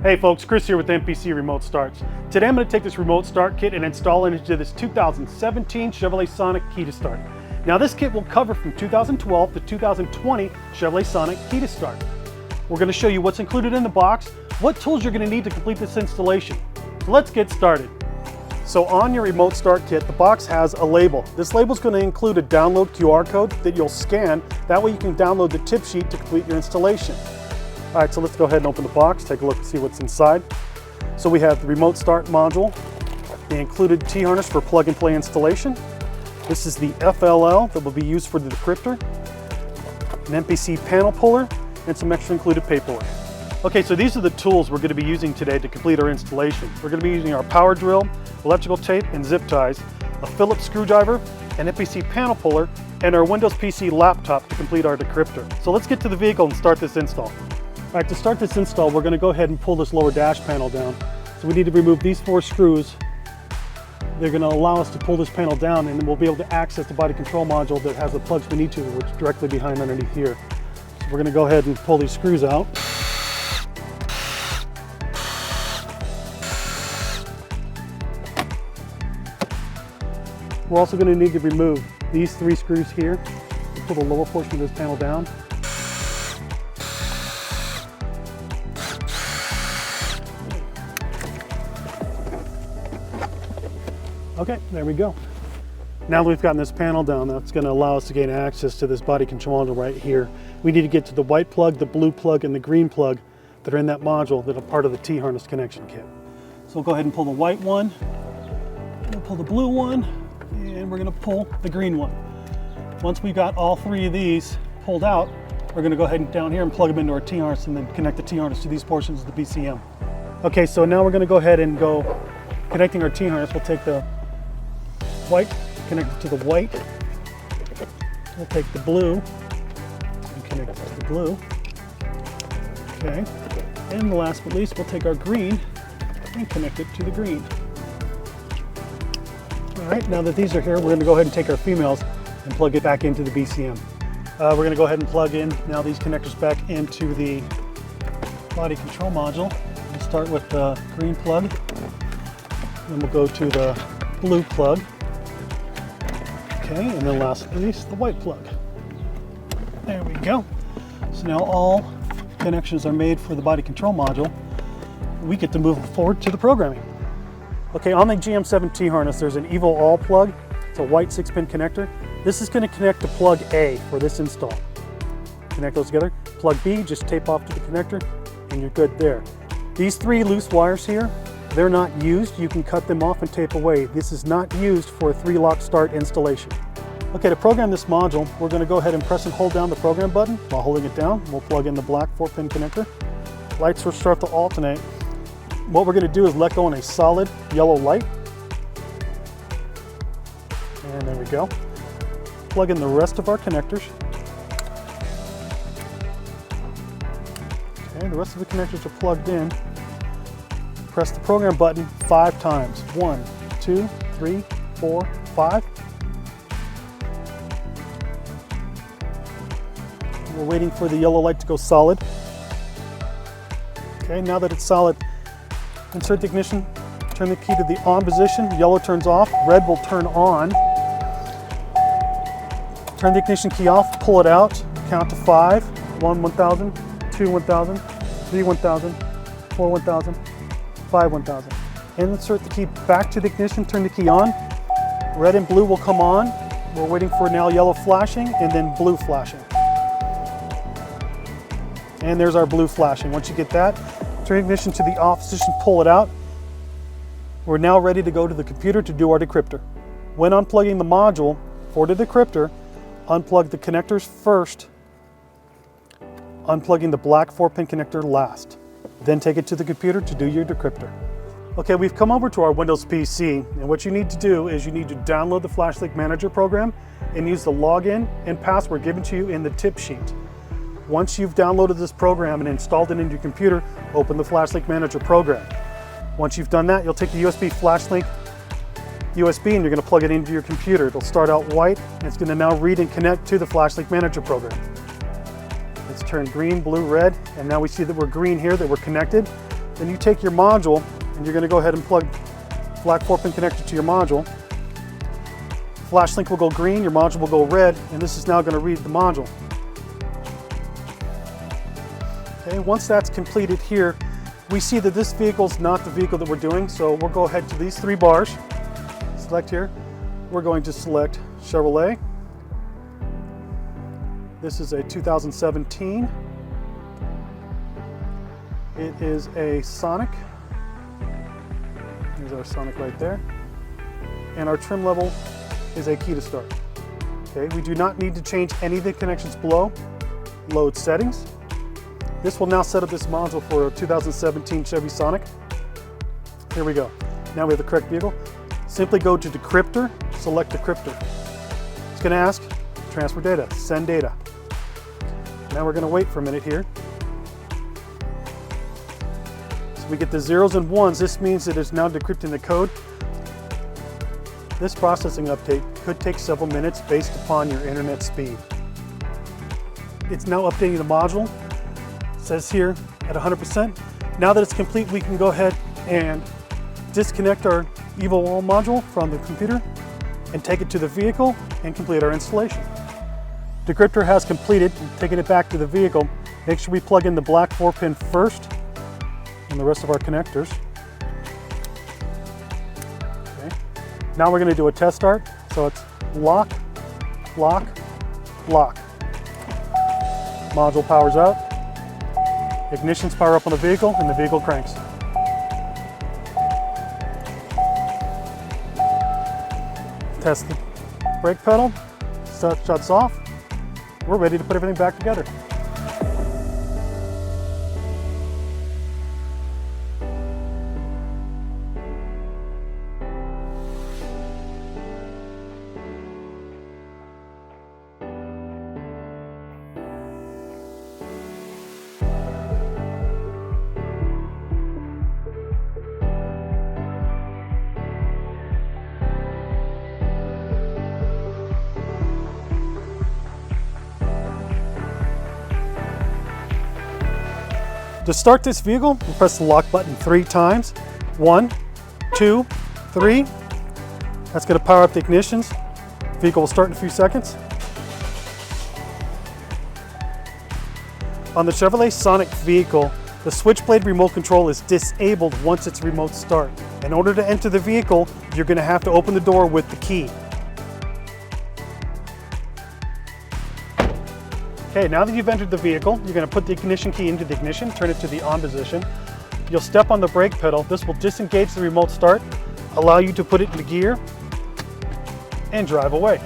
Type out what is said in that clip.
Hey folks, Chris here with MPC Remote Starts. Today I'm going to take this remote start kit and install it into this 2017 Chevrolet Sonic Key to Start. Now this kit will cover from 2012 to 2020 Chevrolet Sonic Key to Start. We're going to show you what's included in the box, what tools you're going to need to complete this installation. So let's get started. So on your remote start kit, the box has a label. This label is going to include a download QR code that you'll scan. That way you can download the tip sheet to complete your installation. All right, so let's go ahead and open the box, take a look and see what's inside. So we have the remote start module, the included T-harness for plug and play installation. This is the FLL that will be used for the Dcryptor, an MPC panel puller, and some extra included paperwork. Okay, so these are the tools we're going to be using today to complete our installation. We're going to be using our power drill, electrical tape and zip ties, a Phillips screwdriver, an MPC panel puller, and our Windows PC laptop to complete our Dcryptor. So let's get to the vehicle and start this install. All right, to start this install, we're going to go ahead and pull this lower dash panel down. So we need to remove these 4 screws. They're going to allow us to pull this panel down, and then we'll be able to access the body control module that has the plugs we need to, which is directly behind underneath here. So we're going to go ahead and pull these screws out. We're also going to need to remove these 3 screws here to pull the lower portion of this panel down. Okay, there we go. Now that we've gotten this panel down, that's going to allow us to gain access to this body control module right here. We need to get to the white plug, the blue plug, and the green plug that are in that module that are part of the T-harness connection kit. So we'll go ahead and pull the white one, we'll pull the blue one, and we're going to pull the green one. Once we've got all 3 of these pulled out, we're going to go ahead and down here and plug them into our T-harness and then connect the T-harness to these portions of the BCM. Okay, so now we're going to go ahead and go connecting our T-harness. We'll take the white, connect it to the white. We'll take the blue and connect it to the blue. Okay, and last but least, we'll take our green and connect it to the green. All right, now that these are here, we're going to go ahead and take our females and plug it back into the BCM. We're going to go ahead and plug in now these connectors back into the body control module. We'll start with the green plug, then we'll go to the blue plug. Okay, and then last but not least, the white plug. There we go. So now all connections are made for the body control module. We get to move forward to the programming. Okay, on the GM7 T-harness, there's an Evo All plug. It's a white 6-pin connector. This is going to connect to plug A for this install. Connect those together. Plug B, just tape off to the connector, and you're good there. These 3 loose wires here, they're not used. You can cut them off and tape away. This is not used for a 3-lock start installation. Okay, to program this module, we're going to go ahead and press and hold down the program button. While holding it down, we'll plug in the black 4-pin connector. Lights will start to alternate. What we're going to do is let go on a solid yellow light. And there we go. Plug in the rest of our connectors. Okay, the rest of the connectors are plugged in. Press the program button 5 times. 1, 2, 3, 4, 5. We're waiting for the yellow light to go solid. Okay, now that it's solid, insert the ignition, turn the key to the on position, yellow turns off, red will turn on. Turn the ignition key off, pull it out, count to 5, 1, 1000, 2, 1000, 3, 1000, 4, 1000, 5, 1000. And insert the key back to the ignition, turn the key on. Red and blue will come on. We're waiting for now yellow flashing and then blue flashing. And there's our blue flashing. Once you get that, turn the ignition to the off position, pull it out. We're now ready to go to the computer to do our Dcryptor. When unplugging the module for the Dcryptor, unplug the connectors first, unplugging the black 4-pin connector last. Then take it to the computer to do your Dcryptor. Okay, we've come over to our Windows PC, and what you need to do is you need to download the FlashLink Manager program and use the login and password given to you in the tip sheet. Once you've downloaded this program and installed it into your computer, open the FlashLink Manager program. Once you've done that, you'll take the USB FlashLink USB and you're going to plug it into your computer. It'll start out white and it's going to now read and connect to the FlashLink Manager program. It's turned green, blue, red, and now we see that we're green here, that we're connected. Then you take your module and you're going to go ahead and plug black 4-pin connector to your module. Flash link will go green, your module will go red, and this is now going to read the module. Okay, once that's completed here, we see that this vehicle is not the vehicle that we're doing, so we'll go ahead to these 3 bars, select here. We're going to select Chevrolet. This is a 2017. It is a Sonic. There's our Sonic right there. And our trim level is a key to start. Okay, we do not need to change any of the connections below. Load settings. This will now set up this module for a 2017 Chevy Sonic. Here we go. Now we have the correct vehicle. Simply go to Dcryptor, select Dcryptor. It's going to ask, transfer data, send data. Now we're going to wait for a minute here. So we get the 0s and 1s. This means that it's now decrypting the code. This processing update could take several minutes based upon your internet speed. It's now updating the module. It says here at 100%. Now that it's complete, we can go ahead and disconnect our EvoWall module from the computer and take it to the vehicle and complete our installation. Dcryptor has completed, taking it back to the vehicle. Make sure we plug in the black 4-pin first and the rest of our connectors. Okay. Now we're going to do a test start. So it's lock, lock, lock. Module powers out. Ignitions power up on the vehicle and the vehicle cranks. Test the brake pedal, shuts off. We're ready to put everything back together. To start this vehicle, we'll press the lock button 3 times. 1, 2, 3. That's going to power up the ignitions. Vehicle will start in a few seconds. On the Chevrolet Sonic vehicle, the switchblade remote control is disabled once it's remote start. In order to enter the vehicle, you're going to have to open the door with the key. Okay, now that you've entered the vehicle, you're going to put the ignition key into the ignition, turn it to the on position. You'll step on the brake pedal. This will disengage the remote start, allow you to put it into gear, and drive away.